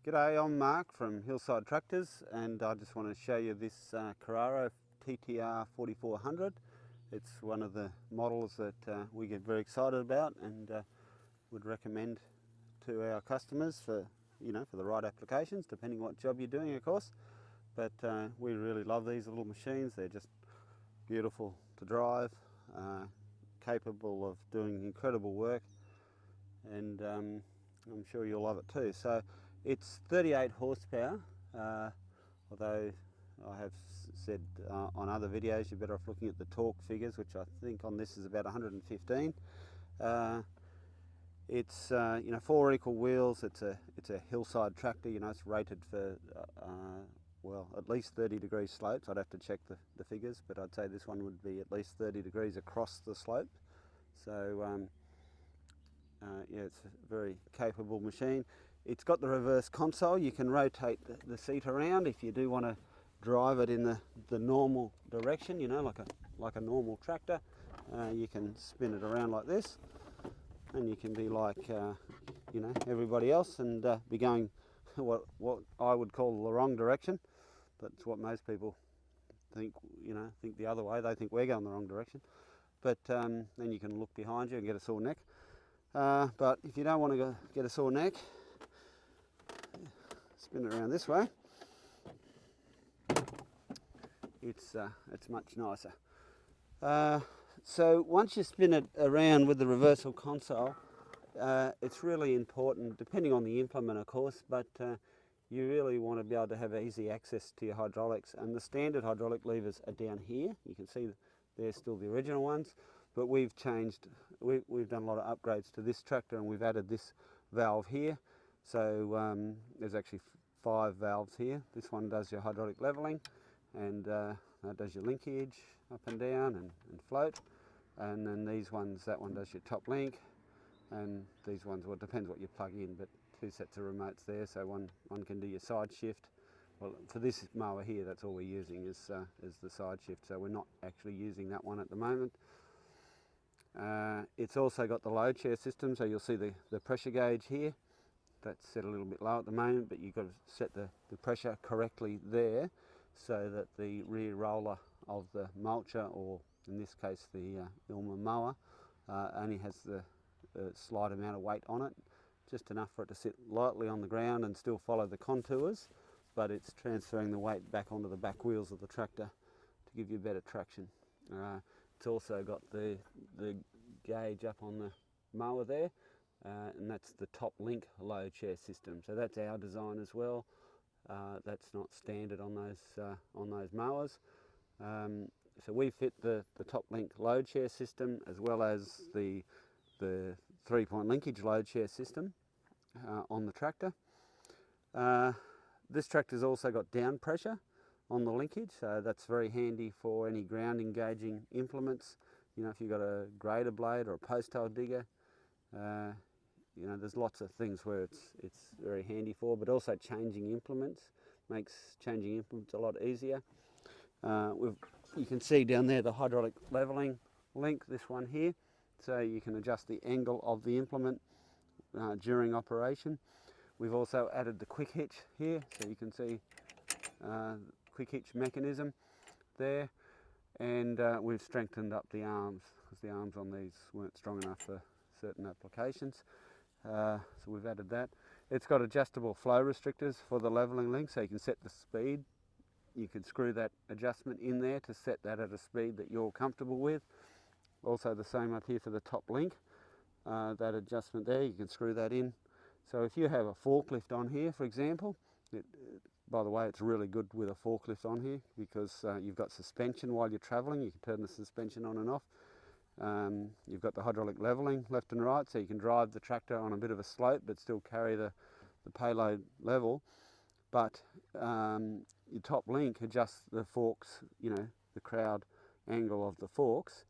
G'day, I'm Mark from Hillside Tractors, and I just want to show you this Carraro TTR 4400. It's one of the models that we get very excited about and would recommend to our customers for the right applications, depending what job you're doing, of course. But we really love these little machines. They're just beautiful to drive, capable of doing incredible work, and I'm sure you'll love it too. So it's 38 horsepower, although I have said on other videos you're better off looking at the torque figures, which I think on this is about 115. It's 4 equal wheels. It's a Hillside tractor. It's rated for well, at least 30 degree slopes. I'd have to check the figures, but I'd say this one would be at least 30 degrees across the slope. So yeah, it's a very capable machine. It's got the reverse console. You can rotate the seat around if you do want to drive it in the normal direction, like a normal tractor. You can spin it around like this, and you can be like everybody else and be going what I would call the wrong direction, but it's what most people think the other way. They think we're going the wrong direction, but then you can look behind you and get a sore neck. But if you don't want to get a sore neck, spin it around this way. It's much nicer. So once you spin it around with the reversal console, it's really important, depending on the implement of course, but you really want to be able to have easy access to your hydraulics, and the standard hydraulic levers are down here. You can see they're still the original ones, but we've done a lot of upgrades to this tractor, and we've added this valve here. So there's actually 5 valves here. This one does your hydraulic leveling, and that does your linkage up and down and float. And then these ones, that one does your top link, and these ones, well, it depends what you plug in, but 2 sets of remotes there. So one can do your side shift. Well, for this mower here, that's all we're using is the side shift. So we're not actually using that one at the moment. It's also got the load share system, so you'll see the pressure gauge here. That's set a little bit low at the moment, but you've got to set the pressure correctly there so that the rear roller of the mulcher, or in this case the Ilma mower, only has the slight amount of weight on it, just enough for it to sit lightly on the ground and still follow the contours, but it's transferring the weight back onto the back wheels of the tractor to give you better traction. It's also got the gauge up on the mower there, and that's the top link load share system. So that's our design as well. That's not standard on those mowers. So we fit the top link load share system as well as the 3-point linkage load share system on the tractor. This tractor's also got down pressure on the linkage, so that's very handy for any ground engaging implements. If you've got a grader blade or a post hole digger, there's lots of things where it's very handy for, but also changing implements makes changing implements a lot easier. You can see down there the hydraulic leveling link, this one here, so you can adjust the angle of the implement during operation. We've also added the quick hitch here, so you can see quick hitch mechanism there, and we've strengthened up the arms because the arms on these weren't strong enough for certain applications. So we've added that. It's got adjustable flow restrictors for the leveling link, so you can set the speed. You can screw that adjustment in there to set that at a speed that you're comfortable with. Also the same up here for the top link, that adjustment there, you can screw that in. So if you have a forklift on here, for example, by the way, it's really good with a forklift on here because you've got suspension while you're traveling. You can turn the suspension on and off. You've got the hydraulic leveling left and right, so you can drive the tractor on a bit of a slope but still carry the payload level. But your top link adjusts the forks, the crowd angle of the forks,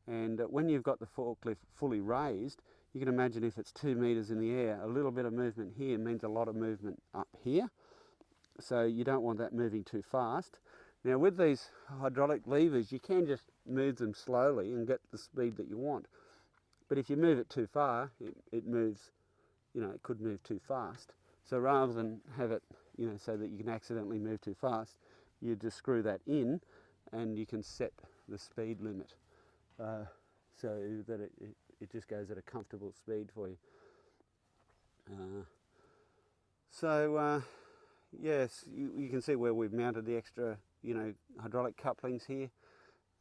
and when you've got the forklift fully raised, you can imagine if it's 2 meters in the air, a little bit of movement here means a lot of movement up here, so you don't want that moving too fast. Now with these hydraulic levers, you can just move them slowly and get the speed that you want, but if you move it too far, it moves, it could move too fast. So rather than have it, so that you can accidentally move too fast, you just screw that in and you can set the speed limit so that it just goes at a comfortable speed for you. Yes, you can see where we've mounted the extra, hydraulic couplings here,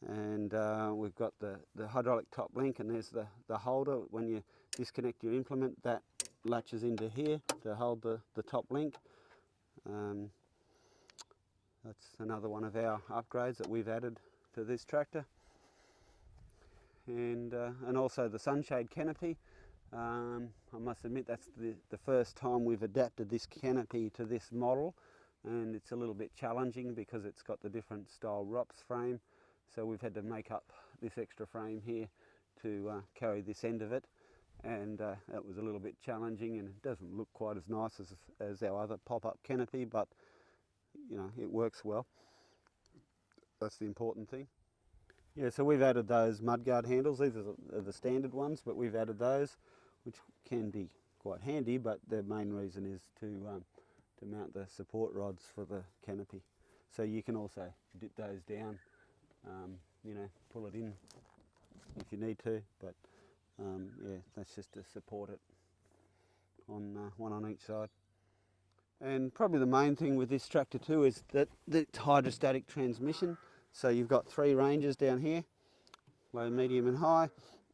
and we've got the hydraulic top link, and there's the holder. When you disconnect your implement, that latches into here to hold the top link. That's another one of our upgrades that we've added to this tractor. And also the sunshade canopy. I must admit that's the first time we've adapted this canopy to this model, and it's a little bit challenging because it's got the different style ROPS frame, so we've had to make up this extra frame here to carry this end of it, and that was a little bit challenging, and it doesn't look quite as nice as our other pop-up canopy, but it works well. That's the important thing. Yeah, so we've added those mudguard handles. These are the standard ones, but we've added those, which can be quite handy, but the main reason is to mount the support rods for the canopy. So you can also dip those down, pull it in if you need to, but yeah, that's just to support it on one on each side. And probably the main thing with this tractor too is that it's hydrostatic transmission. So you've got 3 ranges down here, low, medium and high,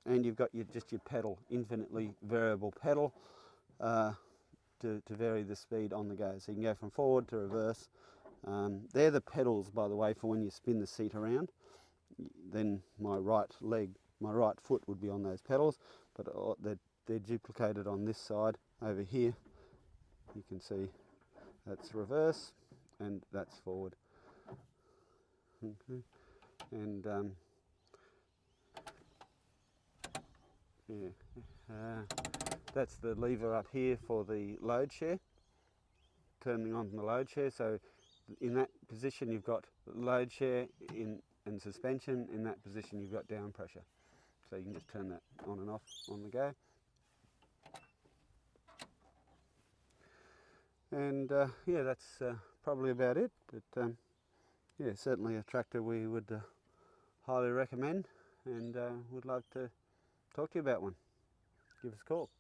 and you've got just your pedal, infinitely variable pedal to vary the speed on the go. So you can go from forward to reverse. They're the pedals, by the way, for when you spin the seat around. Then my right foot would be on those pedals, but they're duplicated on this side over here. You can see that's reverse and that's forward. Okay. And that's the lever up here for the load share, turning on the load share. So in that position you've got load share and suspension. In that position you've got down pressure. So you can just turn that on and off on the go. And yeah, that's probably about it. But yeah, certainly a tractor we would highly recommend, and would love to talk to you about one. Give us a call.